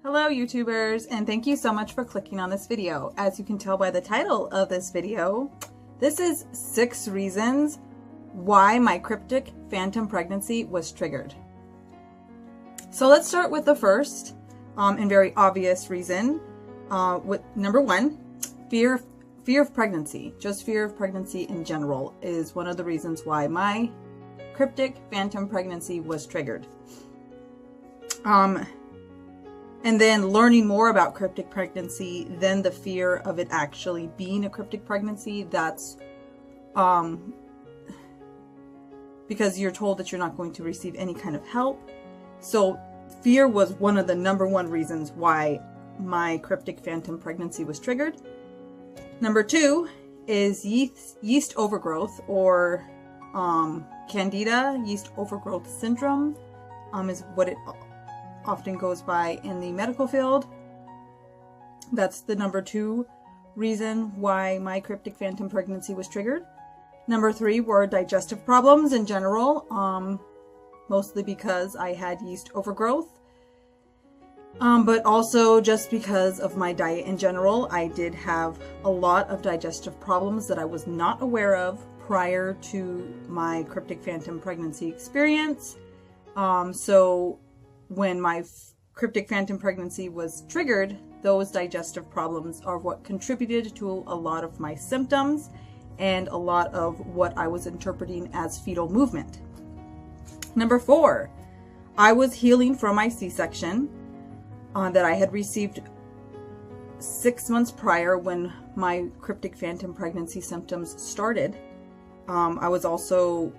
Hello YouTubers, and thank you so much for clicking on this video. As you can tell by the title of this video, this is 6 reasons why my cryptic phantom pregnancy was triggered. So let's start with the first and very obvious reason. With number 1, fear of pregnancy. Just fear of pregnancy in general is one of the reasons why my cryptic phantom pregnancy was triggered. And then learning more about cryptic pregnancy, then the fear of it actually being a cryptic pregnancy, that's because you're told that you're not going to receive any kind of help. So fear was one of the number 1 reasons why my cryptic phantom pregnancy was triggered. Number 2 is yeast overgrowth, or Candida yeast overgrowth syndrome, is what it often goes by in the medical field. That's the number 2 reason why my cryptic phantom pregnancy was triggered. Number 3 were digestive problems in general, mostly because I had yeast overgrowth, but also just because of my diet in general. I did have a lot of digestive problems that I was not aware of prior to my cryptic phantom pregnancy experience. So when my cryptic phantom pregnancy was triggered, those digestive problems are what contributed to a lot of my symptoms and a lot of what I was interpreting as fetal movement. Number 4, I was healing from my C-section that I had received 6 months prior when my cryptic phantom pregnancy symptoms started. I was also,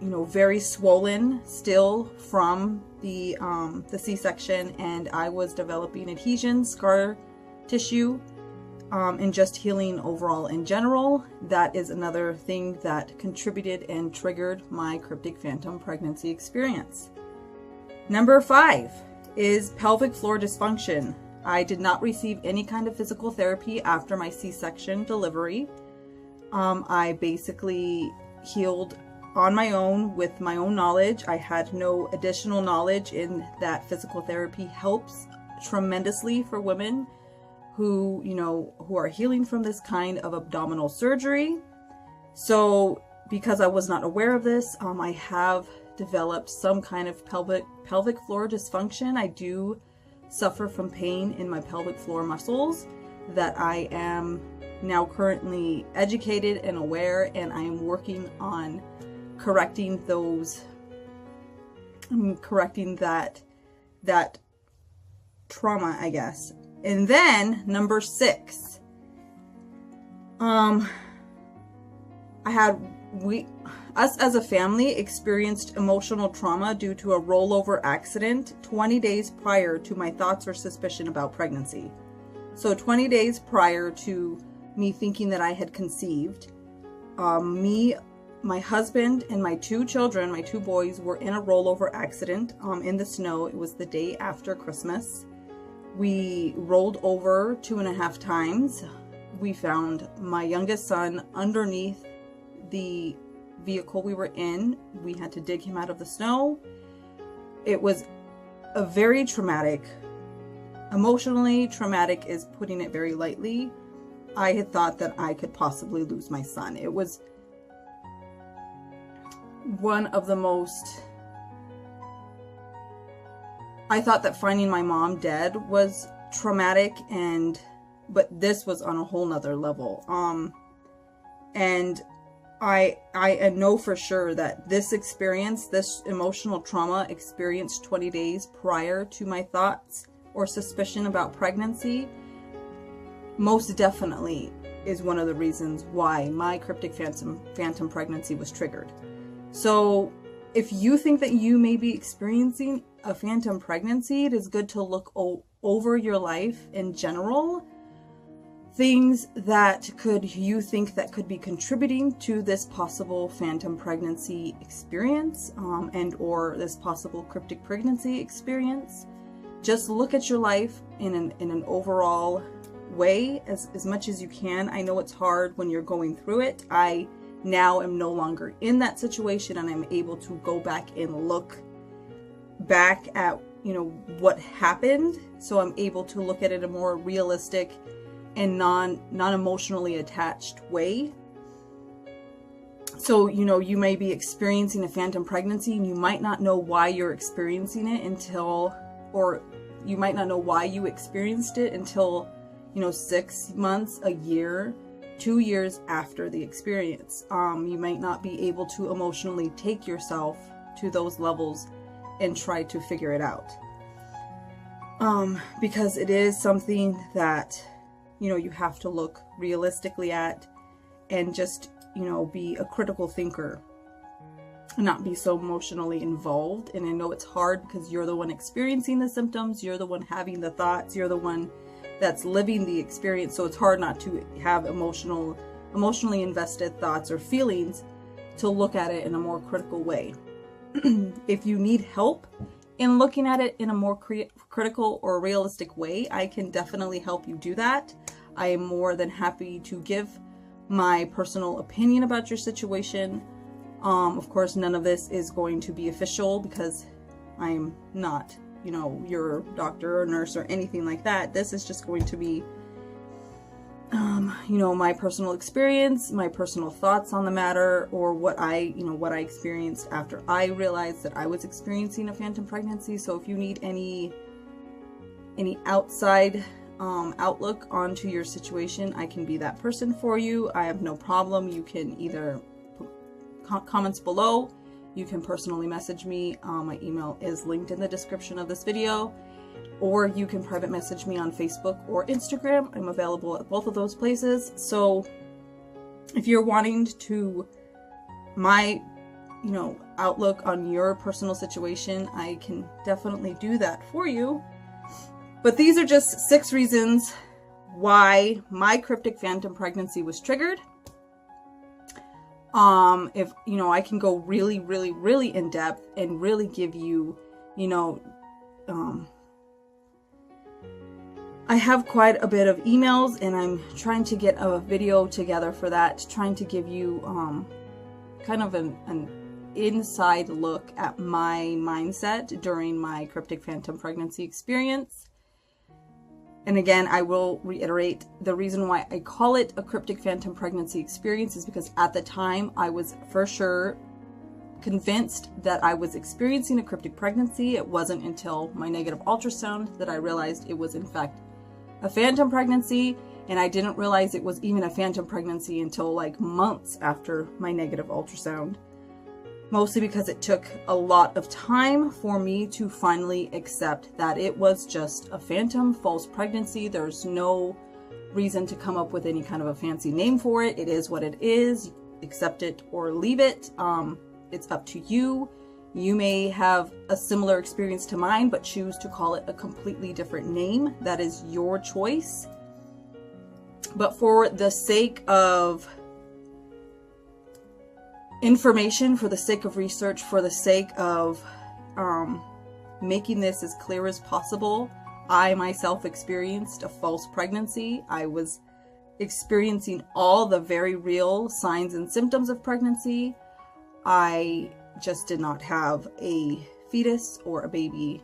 very swollen still from the C-section, and I was developing adhesions, scar tissue, and just healing overall in general. That is another thing that contributed and triggered my cryptic phantom pregnancy experience. Number 5 is pelvic floor dysfunction. I did not receive any kind of physical therapy after my C-section delivery. I basically healed on my own with my own knowledge. I had no additional knowledge in that physical therapy helps tremendously for women who are healing from this kind of abdominal surgery. So because I was not aware of this, I have developed some kind of pelvic floor dysfunction. I do suffer from pain in my pelvic floor muscles that I am now currently educated and aware, and I am working on correcting that trauma, I guess. And then number 6, us as a family experienced emotional trauma due to a rollover accident 20 days prior to my thoughts or suspicion about pregnancy. So 20 days prior to me thinking that I had conceived, my husband and my 2 children, my 2 boys, were in a rollover accident in the snow. It was the day after Christmas. We rolled over 2.5 times. We found my youngest son underneath the vehicle we were in. We had to dig him out of the snow. It was a very traumatic, emotionally traumatic is putting it very lightly. I had thought that I could possibly lose my son. It was one of the most, I thought that finding my mom dead was traumatic, but this was on a whole nother level. And I know for sure that this experience, this emotional trauma experienced 20 days prior to my thoughts or suspicion about pregnancy, most definitely is one of the reasons why my cryptic phantom pregnancy was triggered. So if you think that you may be experiencing a phantom pregnancy, it is good to look over your life in general. Things that you think that could be contributing to this possible phantom pregnancy experience, and or this possible cryptic pregnancy experience. Just look at your life in an overall way as much as you can. I know it's hard when you're going through it. I now am no longer in that situation, and I'm able to go back and look back at you know, what happened. So I'm able to look at it in a more realistic and non-emotionally attached way. So, you know, you may be experiencing a phantom pregnancy and you might not know why you're experiencing it until, or you might not know why you experienced it until, you know, 6 months, a year, 2 years after the experience. You might not be able to emotionally take yourself to those levels and try to figure it out. Because it is something that, you know, you have to look realistically at and just, you know, be a critical thinker and not be so emotionally involved. And I know it's hard because you're the one experiencing the symptoms, you're the one having the thoughts, you're the one that's living the experience. So it's hard not to have emotionally invested thoughts or feelings to look at it in a more critical way. If you need help in looking at it in a more critical or realistic way, I can definitely help you do that. I am more than happy to give my personal opinion about your situation. Of course, none of this is going to be official because I'm not, you know, your doctor or nurse or anything like that. This is just going to be, you know, my personal experience, my personal thoughts on the matter, or what I experienced after I realized that I was experiencing a phantom pregnancy. So if you need any outside outlook onto your situation, I can be that person for you. I have no problem. You can either put comments below, you can personally message me. My email is linked in the description of this video, or you can private message me on Facebook or Instagram. I'm available at both of those places. So if you're wanting to my, you know, outlook on your personal situation, I can definitely do that for you. But these are just 6 reasons why my cryptic phantom pregnancy was triggered. If, you know, I can go really, really, really in depth and really give you, you know, I have quite a bit of emails and I'm trying to get a video together for that, trying to give you, kind of an inside look at my mindset during my cryptic phantom pregnancy experience. And again, I will reiterate, the reason why I call it a cryptic phantom pregnancy experience is because at the time I was for sure convinced that I was experiencing a cryptic pregnancy. It wasn't until my negative ultrasound that I realized it was in fact a phantom pregnancy, and I didn't realize it was even a phantom pregnancy until like months after my negative ultrasound. Mostly because it took a lot of time for me to finally accept that it was just a phantom false pregnancy. There's no reason to come up with any kind of a fancy name for it. It is what it is. Accept it or leave it. It's up to you. You may have a similar experience to mine, but choose to call it a completely different name. That is your choice. But for the sake of information, for the sake of research, for the sake of making this as clear as possible, I myself experienced a false pregnancy. I was experiencing all the very real signs and symptoms of pregnancy. I just did not have a fetus or a baby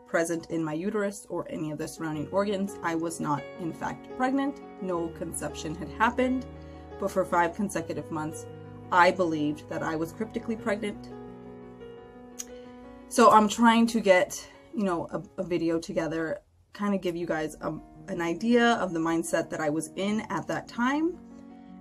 present in my uterus or any of the surrounding organs. I was not in fact pregnant. No conception had happened, but for 5 consecutive months I believed that I was cryptically pregnant. So I'm trying to get, you know, a video together, kind of give you guys an idea of the mindset that I was in at that time.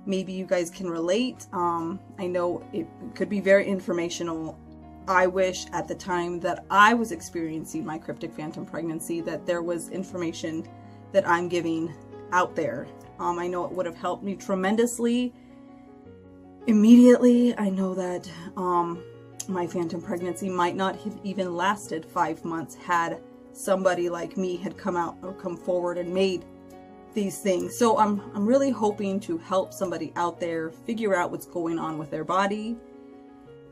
Maybe you guys can relate. I know it could be very informational. I wish at the time that I was experiencing my cryptic phantom pregnancy that there was information that I'm giving out there. I know it would have helped me tremendously immediately. I know that my phantom pregnancy might not have even lasted 5 months had somebody like me had come out or come forward and made these things. So I'm really hoping to help somebody out there figure out what's going on with their body,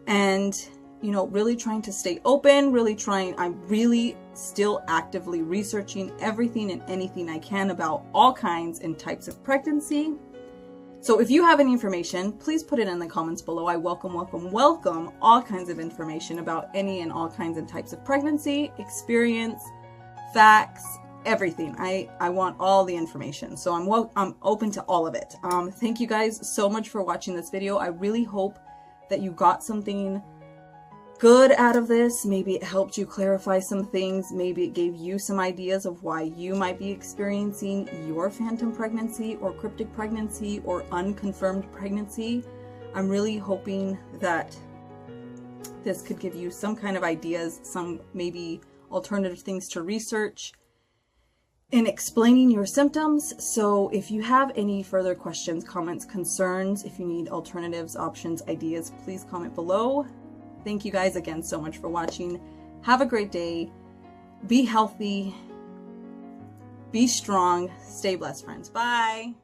and, you know, really trying to stay open, I'm really still actively researching everything and anything I can about all kinds and types of pregnancy. So if you have any information, please put it in the comments below. I welcome all kinds of information about any and all kinds and types of pregnancy, experience, facts, everything. I want all the information. So I'm open to all of it. Thank you guys so much for watching this video. I really hope that you got something good out of this. Maybe it helped you clarify some things. Maybe it gave you some ideas of why you might be experiencing your phantom pregnancy or cryptic pregnancy or unconfirmed pregnancy. I'm really hoping that this could give you some kind of ideas, some maybe alternative things to research in explaining your symptoms. So if you have any further questions, comments, concerns, if you need alternatives, options, ideas, please comment below. Thank you guys again so much for watching. Have a great day. Be healthy. Be strong. Stay blessed, friends. Bye.